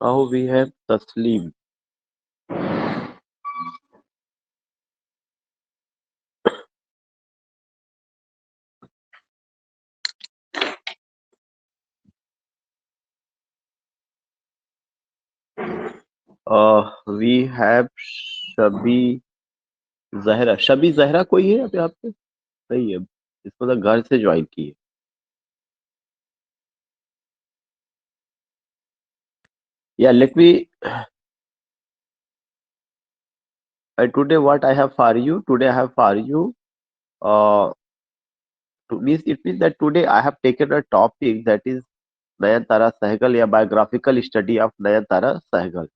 Now we have Tasleem. We have शबी Zahra. शबी Zahra कोई है यहाँ पे? नहीं है, इसको तो घर से ज्वाइन की है। Yeah, let me. Today, what I have for you? Today, I have for you. Uh, it means that today I have taken a topic that is Nayantara Sehgal, a biographical study of Nayantara Sehgal.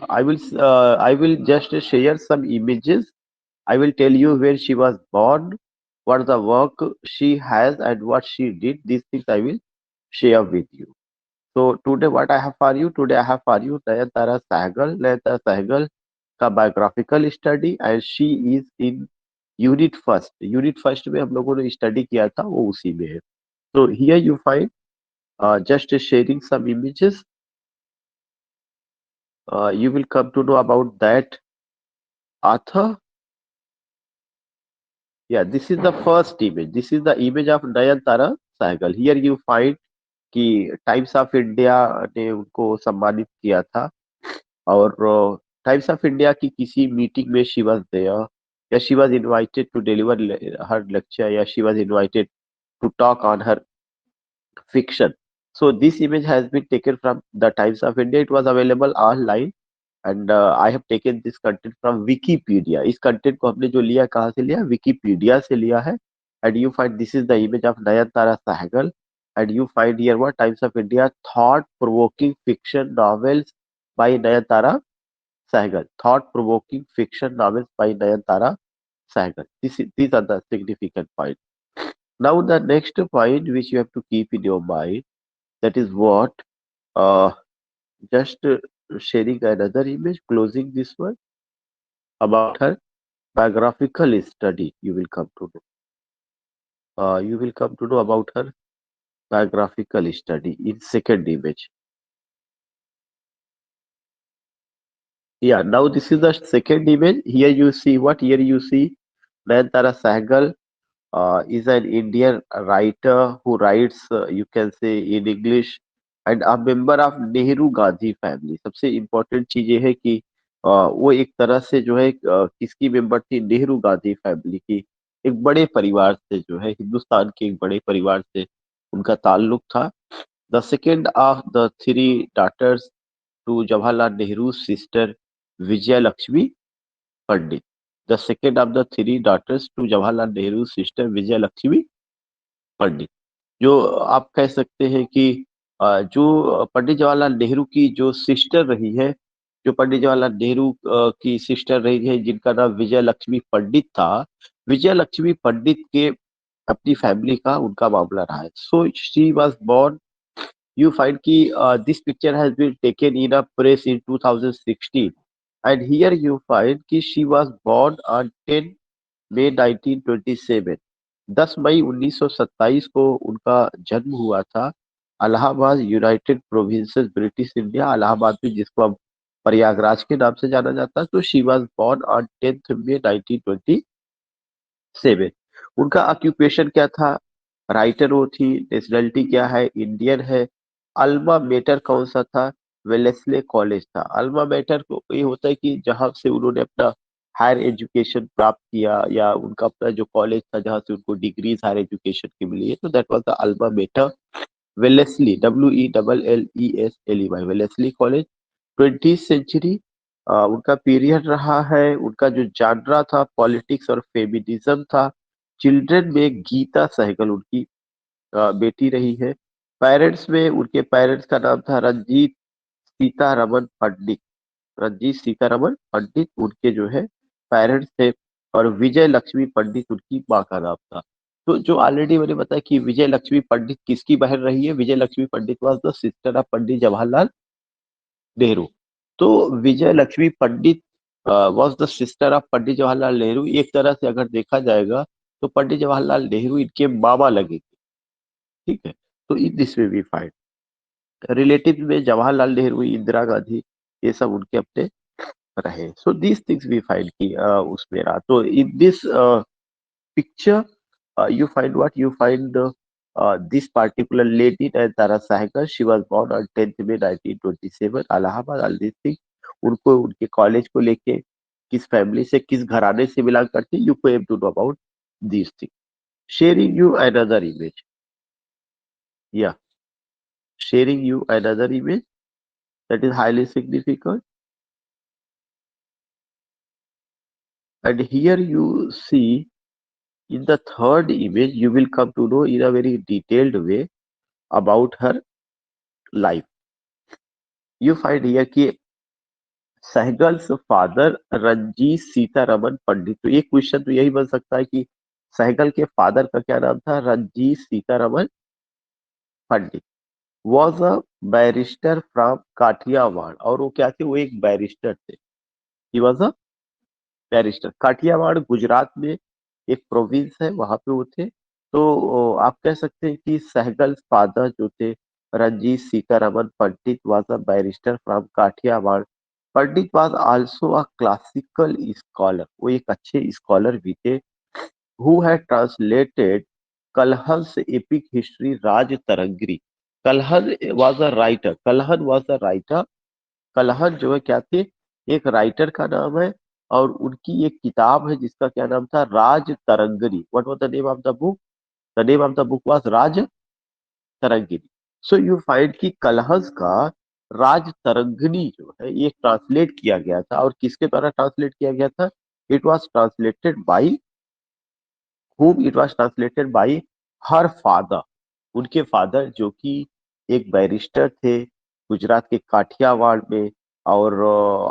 I will just share some images. I will tell you where she was born, what the work she has, and what she did. These things I will share with you. So today, what I have for you? Today, I have for you Nayantara Sehgal. Nayantara Sehgal का biographical study and she is in unit first में हम लोगों ने study किया था, वो उसी में है। तो here you find just sharing some images, you will come to know about that author. Yeah, this is the first image. This is the image of Nayantara Sehgal. Here you find कि times of India ने उनको सम्मानित किया था, और times of India की किसी meeting में शी वाज देयर, या she was invited to deliver her lecture, या she was invited to talk on her fiction. So this image has been taken from the Times of India. It was available online, and I have taken this content from Wikipedia. इस content को हमने जो लिया कहाँ से लिया? Wikipedia से लिया है. And you find this is the image of Nayantara Sahgal, and you find here what Times of India thought-provoking fiction novels by Nayantara Sahgal. Thought-provoking fiction novels by Nayantara Sahgal. These are the significant points. Now the next point which you have to keep in your mind, that is what, uh, just sharing another image, closing this one, about her biographical study. You will come to know. You will come to know about her biographical study in second image. Yeah. Now this is the second image. Here you see what? Here you see Nayantara Sahgal is an Indian writer who writes, you can say, in English, and a member of Nehru Gandhi family. सबसे important चीज ये है कि वो एक तरह से जो है किसकी मेंबर थी? नेहरू गांधी फैमिली की। एक बड़े परिवार से, जो है हिंदुस्तान के एक बड़े परिवार से उनका ताल्लुक था। The second of the three daughters to Jawaharlal Nehru sister Vijay Lakshmi Pandit. The second of the three daughters to Jawaharlal Nehru sister Vijay Lakshmi Pandit. जो आप कह सकते हैं कि जो पंडित जवाहरलाल नेहरू की जो सिस्टर रही है, जो पंडित जवाहरलाल नेहरू की सिस्टर रही है, जिनका नाम विजय लक्ष्मी पंडित था, विजय लक्ष्मी पंडित के अपनी फैमिली का उनका मामला रहा है। So she was born, you find कि this picture has been taken in a press in 2016, and here you find कि she was born on 10 मई 1927। 10 मई 1927 को उनका जन्म हुआ था, Allahabad, United provinces, British India, Allahabad में, जिसको अब प्रयागराज के नाम से जाना जाता है। तो शी वाज बोर्न ऑन 10 मई 1927। उनका ऑक्यूपेशन क्या था? राइटर वो थी। नेशनलिटी क्या है? इंडियन है। अल्मा मेटर कौन सा था? वेलेस्ले कॉलेज था। अल्मा मेटर को ये होता है कि जहां से उन्होंने अपना हायर एजुकेशन प्राप्त किया, या उनका अपना जो कॉलेज था जहां से उनको डिग्रीज हायर एजुकेशन की मिली है, तो that was the alma mater Wellesley, WELLESLEY, Wellesley college. 20th century उनका पीरियड रहा है। उनका जो जानरा था पॉलिटिक्स और फेमिनिज्म था। चिल्ड्रन में गीता सहगल उनकी बेटी रही है। पेरेंट्स में उनके पेरेंट्स का नाम था रंजीत सीतारमन पंडित। रंजीत सीतारमन पंडित उनके जो है पेरेंट्स थे, और विजय लक्ष्मी पंडित उनकी माँ का नाम था। तो जो ऑलरेडी मैंने बताया कि विजय लक्ष्मी पंडित किसकी बहन रही है? विजय लक्ष्मी पंडित वाज द सिस्टर ऑफ पंडित जवाहरलाल नेहरू। तो विजय लक्ष्मी पंडित वाज द सिस्टर ऑफ पंडित जवाहरलाल नेहरू। एक तरह से अगर देखा जाएगा तो पंडित जवाहरलाल नेहरू इनके मामा लगेंगे। ठीक है। तो in this way we find relative में जवाहरलाल नेहरू, इंदिरा गांधी, ये सब उनके अपने रहे. So these things we find की उसमें रहा. तो in this picture, you find what you find this particular lady Tara Sahgal. She was born on 10th May 1927 Allahabad. All these things उनको उनके कॉलेज को लेके किस फैमिली से किस घराने से बिलोंग करते, you come to know about this thing. Sharing you another image. या sharing you another image that is highly significant. And here you see in the third image you will come to know in a very detailed way about her life. You find here कि सहगल्स father Ranjit Sitaraman पंडित. तो एक question तो यही बन सकता है कि सहगल के फादर का क्या नाम था? Ranjit Sitaraman Pandit. Was a barrister from Kathiawar. और वो क्या थे? वो एक बैरिस्टर थे. He was a barrister. Kathiawar Gujarat में एक प्रोविंस है, वहां पे वो थे. तो आप कह सकते हैं कि सहगल फादर जो थे Ranjit Sitaraman Pandit was a barrister from Kathiawar. Pandit was also a classical scholar. वो एक अच्छे स्कॉलर भी थे. Who had translated Kalhana's epic history Raj Tarangini. Kalhana was a writer. Kalhana was a writer. Kalhana जो है क्या थे? एक राइटर का नाम है. और उनकी एक किताब है जिसका क्या नाम था? Raj Tarangini. What was the name of the book? The name of the book was Raj Tarangini. So you find कि कलहंस का राज तरंगिणी जो है ये ट्रांसलेट किया गया था. और किसके द्वारा ट्रांसलेट किया गया था? It was translated bye whom it was translated by her father. उनके फादर जो कि एक बैरिस्टर थे गुजरात के काठियावाड़ में, और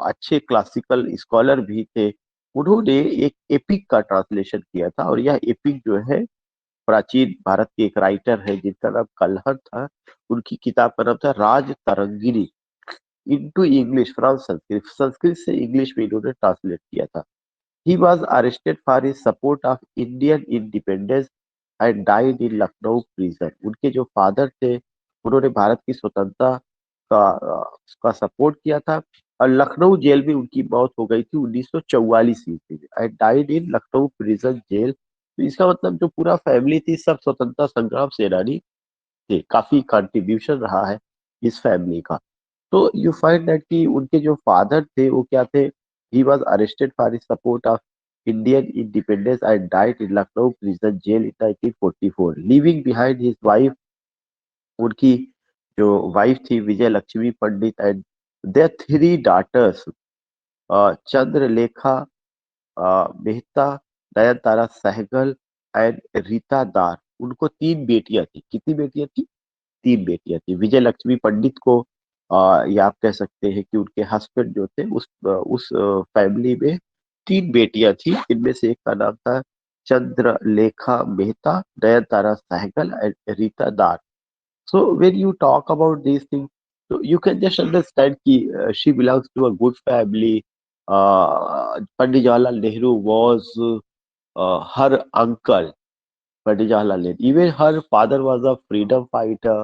अच्छे क्लासिकल स्कॉलर भी थे. उन्होंने एक एपिक का ट्रांसलेशन किया था. और यह एपिक जो है प्राचीन भारत के एक राइटर है जिनका नाम कल्हण था. उनकी किताब का नाम था Raj Tarangini. Into English from Sanskrit. Sanskrit से इंग्लिश में इन्होंने ट्रांसलेट किया था. He was arrested for his support of Indian independence and died in Lucknow prison. उनके जो फादर थे उन्होंने भारत की स्वतंत्रता का सपोर्ट किया था. और लखनऊ जेल में उनकी मौत हो गई थी 1944 ईस्वी में. And died in Lucknow prison jail. तो इसका मतलब जो पूरा फैमिली थी सब स्वतंत्रता संग्राम सेनानी थे. काफी कंट्रीब्यूशन रहा है इस फैमिली का. तो यू फाइंड दैट कि उनके जो फादर थे वो क्या थे? He was arrested for his support of Indian independence and died in Lucknow prison jail in 1944, leaving behind his wife. उनकी जो वाइफ थी Vijay Lakshmi Pandit and their three daughters, Chandralekha Mehta, Nayantara Sahgal and Rita Dar. उनको तीन बेटियां थी. कितनी बेटियां थी? तीन बेटियां थी. विजय लक्ष्मी पंडित को या आप कह सकते हैं कि उनके हस्बैंड जो थे उस फैमिली में तीन बेटियां थी. इनमें से एक का नाम था चंद्रलेखा मेहता, नयनतारा सहगल एंड रीता दार. So when you talk about these things, so you can just understand कि she belongs to a good family. Pandit Jawaharlal Nehru was her uncle. Pandit Jawaharlal Nehru. Even her father was a freedom fighter.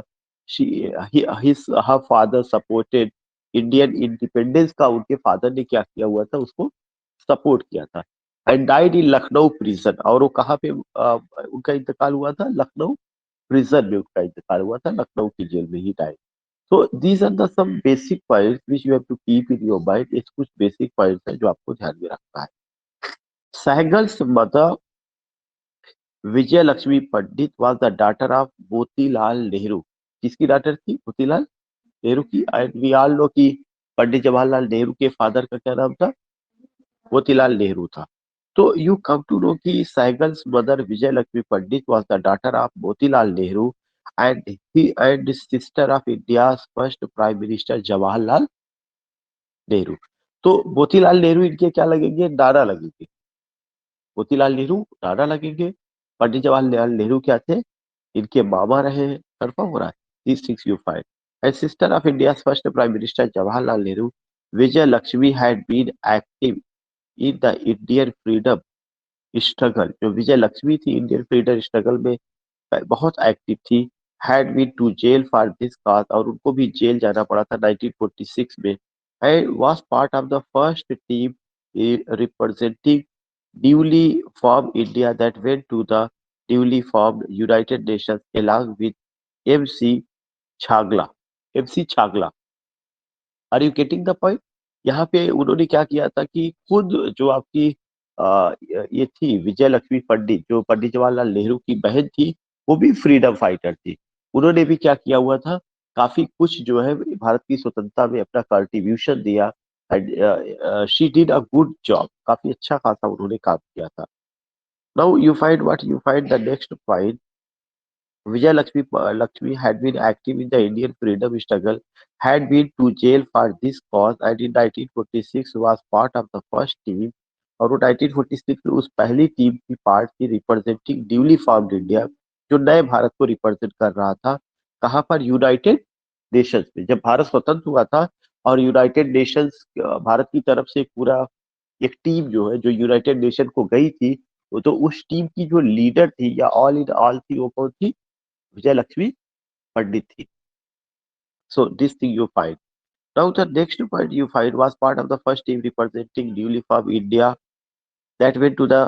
Her father supported Indian independence का. उनके father ने क्या किया हुआ था? उसको support किया था. And died in Lucknow prison. और वो कहाँ पे उनका इंतकाल हुआ था? लखनऊ प्रिजन में उनका इंतकाल हुआ था. लखनऊ की जेल में he died. So these are the some basic points which you have to keep in your mind. ये कुछ बेसिक पॉइंट्स हैं जो आपको ध्यान में रखना है. Sahgal's mother Vijay Lakshmi Pandit was the daughter of Motilal Nehru. किसकी डॉटर थी? मोतीलाल नेहरू की. एंड वी ऑल नो कि पंडित जवाहरलाल नेहरू के फादर का क्या नाम था? मोतीलाल नेहरू था. तो यू कम टू नो कि Sahgal's mother Vijay Lakshmi Pandit was the daughter of Motilal Nehru and sister of India's first prime minister Jawaharlal Nehru. तो मोतीलाल नेहरू इनके क्या लगेंगे? नाना लगेंगे. मोतीलाल नेहरू नाना लगेंगे. पंडित जवाहरलाल नेहरू क्या थे? इनके मामा रहे हैं. कंफर्म हो रहा है. These things you find. As sister of India's first Prime Minister Jawaharlal Nehru, Vijay Lakshmi had been active in the Indian freedom struggle. जो विजय लक्ष्मी थी इंडियन फ्रीडम स्ट्रगल में बहुत एक्टिव थी. had been to jail for this cause, और उनको भी jail जाना पड़ा था 1946 में, and was part of the first team representing newly formed India that went to the newly formed United Nations along with MC Chagla. MC Chagla, are you getting the point? यहाँ पे उन्होंने क्या किया था कि खुद जो आपकी ये थी विजय लक्ष्मी पंडित, जो पंडित जवाहरलाल नेहरू की बहन थी, वो भी फ्रीडम फाइटर थी। उन्होंने भी क्या किया हुआ था, काफी कुछ जो है भारत की स्वतंत्रता में अपना कंट्रीब्यूशन दिया। And she did a good job, काफी अच्छा खासा उन्होंने काम किया था। Now you find what you find the next point. Lakshmi had been active in the Indian freedom struggle, had been to jail for this cause, and in 1946 was part of the first team। और वो 1946 में उस पहली team की part थी representing newly formed India, जो नए भारत को रिप्रेजेंट कर रहा था। कहाँ पर? यूनाइटेड नेशंस में, जब भारत स्वतंत्र हुआ था। और यूनाइटेड नेशंस भारत की तरफ से पूरा एक टीम जो है, जो यूनाइटेड नेशन को गई थी, वो तो उस टीम की जो लीडर थी या ऑल इन ऑल थी, वो कौन थी? विजय लक्ष्मी पंडित थी। So this thing you find. Now the next point you find was part of the first team representing newly formed India that went to the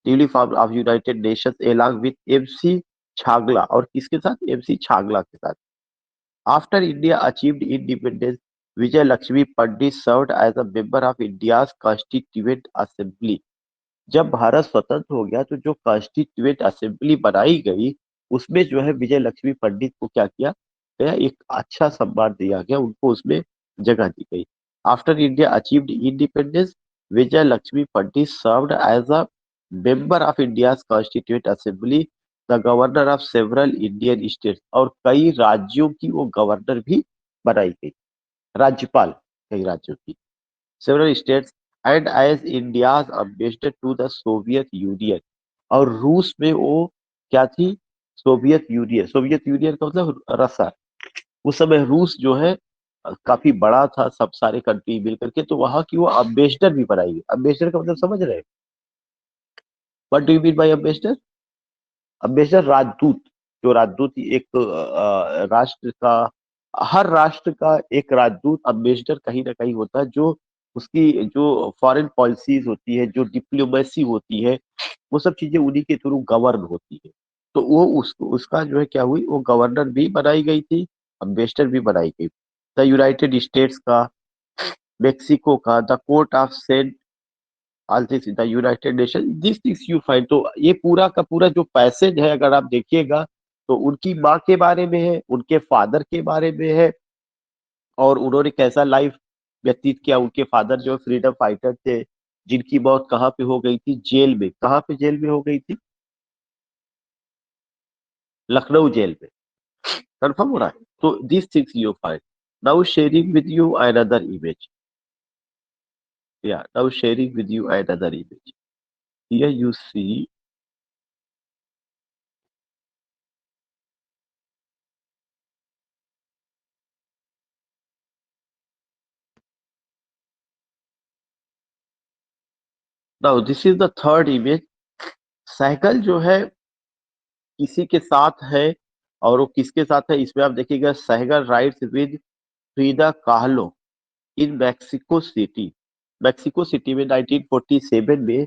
newly formed of United Nations along with MC Chagla, और किसके साथ? MC Chagla के साथ। After India achieved independence, Vijay Lakshmi Pandit served as a member of India's Constituent Assembly। जब भारत स्वतंत्र हो गया तो जो कॉन्स्टिट्यूएंट असेंबली बनाई गई, उसमें जो है विजय लक्ष्मी पंडित को क्या किया गया? एक अच्छा सम्मान दिया गया, उनको उसमें जगह दी गई। After India achieved independence, Vijay Lakshmi Pandit served as a member of India constituent assembly, the governor of several Indian states, और कई राज्यों की वो गवर्नर भी बनाई गई, राज्यपाल कई राज्यों की। several states and as India's ambassador to the Soviet Union। और रूस में वो क्या थी? Soviet union. सोवियत यूनियन का मतलब रसा। उस समय रूस जो है काफी बड़ा था, सब सारे कंट्री मिल करके, तो वहां की वो अम्बेसडर भी बनाई गई। अम्बेसडर का मतलब समझ रहे हैं? What do you mean by ambassador? Ambassador राजदूत। जो राजदूत एक राष्ट्र का, हर राष्ट्र का एक राजदूत अम्बेसडर कहीं ना कहीं होता है, जो उसकी जो फॉरेन पॉलिसीज होती है, जो डिप्लोमेसी होती है, वो सब चीजें उन्हीं के थ्रू गवर्न होती है। तो वो उसका जो है क्या हुई, वो गवर्नर भी बनाई गई थी, अम्बेसडर भी बनाई गई। द यूनाइटेड स्टेट्स का, मेक्सिको का, the court of sent all this the United nation, this things you find. तो ये पूरा का पूरा जो पैसेज है, अगर आप देखिएगा, तो उनकी माँ के बारे में है, उनके फादर के बारे में है, और उन्होंने कैसा लाइफ व्यतीत किया। उनके फादर जो फ्रीडम फाइटर थे, जिनकी मौत कहाँ पे हो गई थी? जेल में। कहाँ पे जेल में हो गई थी? लखनऊ जेल में। कंफर्म हो रहा है? तो this things you find. Now sharing with you another image. या now sharing with you another image. Here you see. Now this is the third image. Cycle जो है किसी के साथ है, और वो किसके साथ है इसमें आप देखिएगा। Sahgal rides with Frida Kahlo in Mexico City. Mexico City में 1947 में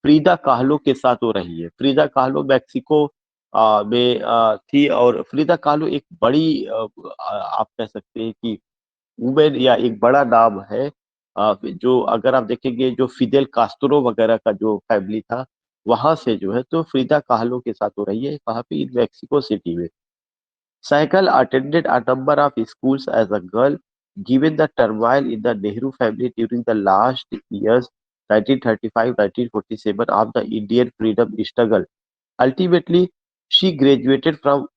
फ्रीदा काहलो के साथ हो रही है। फ्रीदा काहलो मैक्सिको में थी, और फ्रीदा काहलो एक बड़ी आप कह सकते हैं कि वुमेन, या एक बड़ा नाम है। जो अगर आप देखेंगे, जो फिदेल कास्त्रो वगैरह का जो फैमिली था, वहां से जो है, तो फ्रीदा काहलो के साथ हो रही है। कहाँ पे? इन मैक्सिको सिटी में। Sehgal attended a number of schools as a girl. Given the turmoil in the Nehru family during the last years 1935-1947 of the Indian freedom struggle, ultimately she graduated from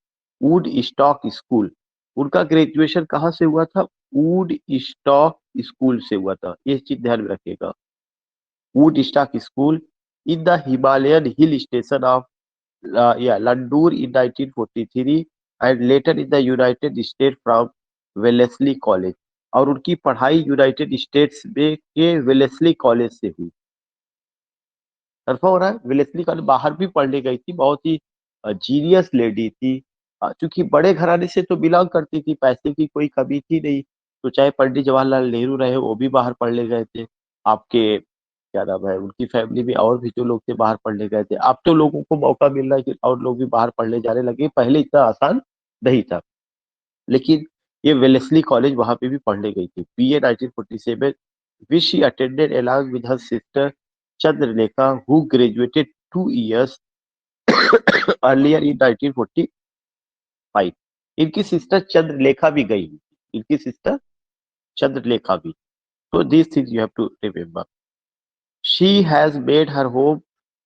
Woodstock School। उनका graduation कहाँ से हुआ था? Would stock school से हुआ था। ये चीज ध्यान में रखिएगा। Would stock school in the Himalayan hill station of Landur in 1943 and later in the United States from Wellesley college. और उनकी पढ़ाई यूनाइटेड स्टेट्स में के वेलेस्ली कॉलेज से हुई। तरफा हो रहा है? वेलेस्ली कॉलेज बाहर भी पढ़ने गई थी, बहुत ही जीनियस लेडी थी। चूंकि बड़े घराने से तो बिलोंग करती थी, पैसे की कोई कमी थी नहीं, तो चाहे पंडित जवाहरलाल नेहरू रहे वो भी बाहर पढ़ने गए थे। आपके क्या नाम है, उनकी फैमिली में और भी जो लोग थे बाहर पढ़ने गए थे। अब तो लोगों को मौका मिल रहा है कि और लोग भी बाहर पढ़ने जाने लगे, पहले इतना आसान नहीं था। लेकिन ये वेलेस्ली कॉलेज वहां पे भी पढ़ने गई थी। BA 1947 which she attended along with her sister Chandralekha, who graduated 2 years earlier in 1945। इनकी सिस्टर चंद्रलेखा भी गई, इनकी सिस्टर चंद्रलेखा भी। तो these things you have to remember। she has made her home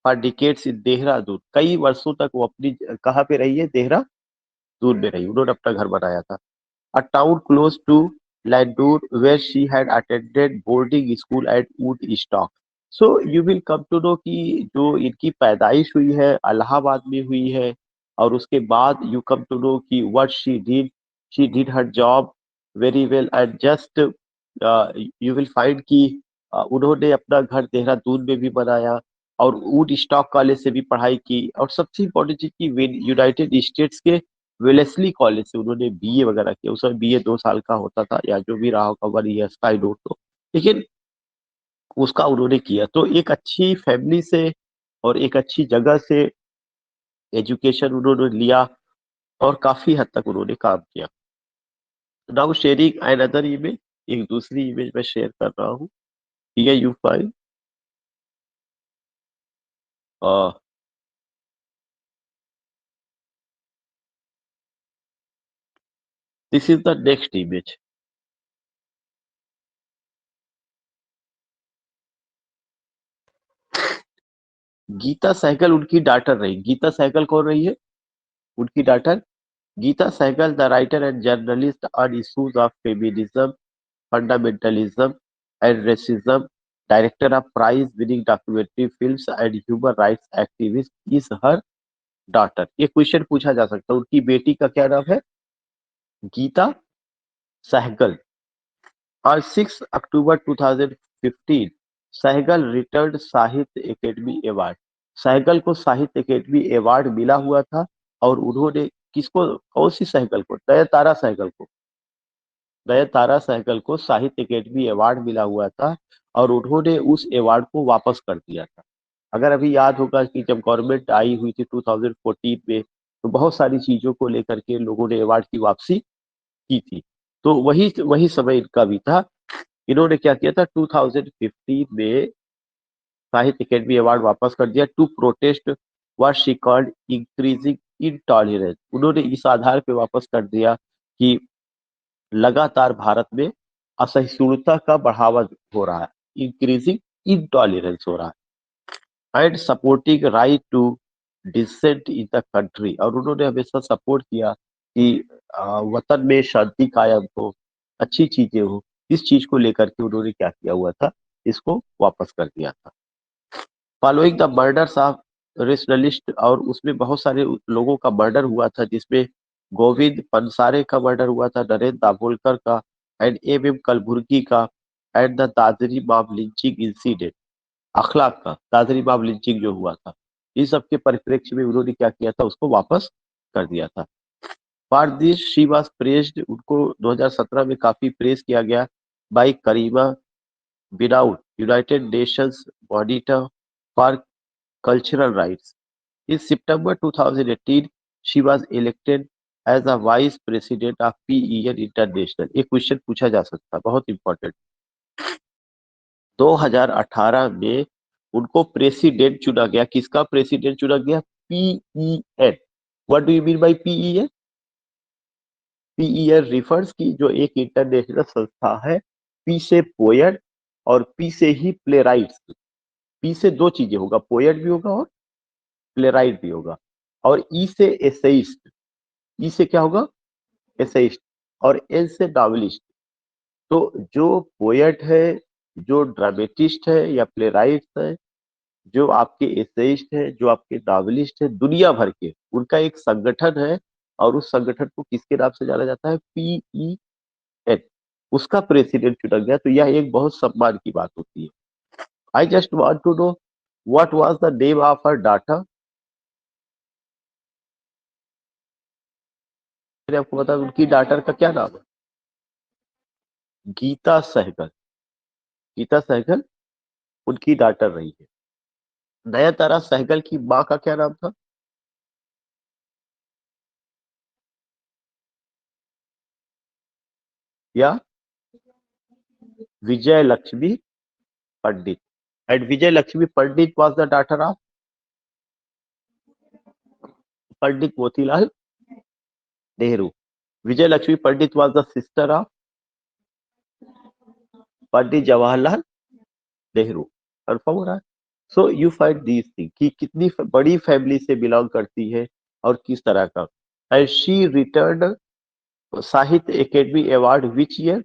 for decades in Dehradun. कई वर्षों तक वो अपनी कहाँ पे रही है, देहरादून में रही, उन्होंने अपना घर बनाया था। a town close to Landour, where she had attended boarding school at Woodstock। So you will come to know कि जो इनकी पैदाइश हुई है इलाहाबाद में हुई है, और उसके बाद you come to know कि what she did her job very well, and just you will find कि उन्होंने अपना घर देहरादून में भी बनाया, और वुड स्टॉक कॉलेज से भी पढ़ाई की, और सबसे इम्पोर्टेंट चीज की यूनाइटेड स्टेट्स के वेलेस्ली कॉलेज से उन्होंने बीए वगैरह किया। उस समय बीए 2 साल का होता था, या जो भी रहा होगा 1 ईयर का, आई डोंट नो, लेकिन उसका उन्होंने किया। तो एक अच्छी फैमिली से और एक अच्छी जगह से एजुकेशन उन्होंने लिया, और काफी हद तक उन्होंने काम किया। नाउ शेयरिंग अनदर इमेज, एक दूसरी इमेज मैं शेयर कर रहा हूँ। Here you find this is the next image. Geeta Sehgal उनकी डॉटर रही। गीता सहगल कौन रही है, उनकी daughter Geeta Sehgal, the writer and journalist on issues of feminism, fundamentalism and racism, director of prize-winning documentary films and human rights activist, is her daughter। ये question पूछा जा सकता है, उनकी बेटी का क्या नाम है, गीता सहगल। और 6 अक्टूबर 2015 सहगल रिटर्न साहित्य एकेडमी अवार्ड। सहगल को साहित्य एकेडमी अवार्ड मिला हुआ था, और उन्होंने किसको, कौन सी सहगल को, नयनतारा सहगल को, नयनतारा सहगल को साहित्य अकेडमी अवार्ड मिला हुआ था, और उन्होंने उस अवार्ड को वापस कर दिया था। अगर अभी याद होगा कि जब गवर्नमेंट आई हुई थी 2014 में, तो बहुत सारी चीजों को लेकर के लोगों ने अवार्ड की वापसी की थी। तो वही वही समय इनका भी था। इन्होंने क्या किया था, 2015 में साहित्य अकेडमी अवार्ड वापस कर दिया, to protest what she called increasing intolerance. उन्होंने इस आधार पे वापस कर दिया कि लगातार भारत में असहिष्णुता का बढ़ावा हो रहा है, इंक्रीजिंग इनटॉलरेंस हो रहा है, and supporting right to dissent in the country. और उन्होंने हमेशा सपोर्ट किया कि वतन में शांति कायम हो, अच्छी चीजें हो। इस चीज को लेकर के उन्होंने क्या किया हुआ था, इसको वापस कर दिया था। Following the murders of rationalist, और उसमें बहुत सारे लोगों का मर्डर हुआ था, जिसमें गोविंद पंसारे का मर्डर हुआ था, नरेंद्र दाभोलकर का, एंड एम कलबुर्गी का, and the Dadri mob lynching incident, अखलाक का दादरी मॉब लिंचिंग जो हुआ था, इन सब के परिप्रेक्ष्य में उन्होंने क्या किया था, उसको वापस कर दिया था। For this she was praised, उनको 2017 में काफी प्रेज किया गया by Karima Bennoune, United Nations monitor for cultural rights। In September 2018, she was elected as a vice president of PEN International। एक क्वेश्चन पूछा जा सकता है, बहुत इंपॉर्टेंट। 2018 में उनको प्रेसिडेंट चुना गया। किसका प्रेसिडेंट चुना गया, PEN. What do you mean by PEN, PEN refers की जो एक इंटरनेशनल संस्था है, पी से पोएट और पी से ही प्ले राइट्स। पी से दो चीजें होगा, पोएट भी होगा और प्लेराइट भी होगा। और ई से एसेइस्ट, ई से क्या होगा, एसेइस्ट, और एल से नॉवेलिस्ट। तो जो पोएट है, जो ड्रामेटिस्ट है या प्लेराइट है, जो आपके एसेइस्ट है, जो आपके नॉवेलिस्ट है, दुनिया भर के उनका एक संगठन है, और उस संगठन को किसके नाम से जाना जाता है, पीईएन। उसका प्रेसिडेंट चुना गया, तो यह एक बहुत सम्मान की बात होती है। I just want to know what was the name of her daughter. मैंने आपको बताया उनकी डॉटर का क्या नाम है? गीता सहगल। गीता सहगल उनकी डॉटर रही है। नयनतारा सहगल की माँ का क्या नाम था? या Vijay Lakshmi Pandit. And Vijay Lakshmi Pandit was the daughter of Pandit Motilal Nehru. Vijay Lakshmi Pandit was the sister of Pandit Jawaharlal Nehru. Confirm हो रहा है? So you find these thing कि कितनी बड़ी फैमिली से बिलोंग करती है और किस तरह का। एंड शी रिटर्न साहित्य एकेडमी अवार्ड विच ईयर?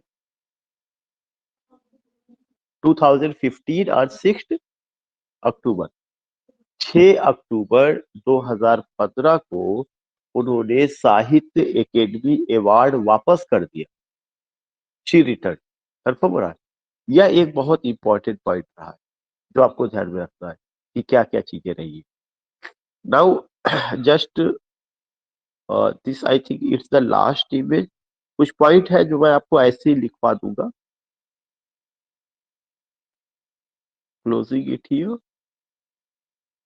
2015 और 6 अक्टूबर। 6 अक्टूबर 2015 को उन्होंने साहित्य एकेडमी अवार्ड वापस कर दिया। She return. कंफर्म हो रहा है? यह एक बहुत इंपॉर्टेंट पॉइंट रहा है जो आपको ध्यान में रखना है कि क्या क्या चीजें रही है। Now just this I think it's the last image. कुछ पॉइंट है जो मैं आपको ऐसे ही लिखवा दूंगा। Closing it here.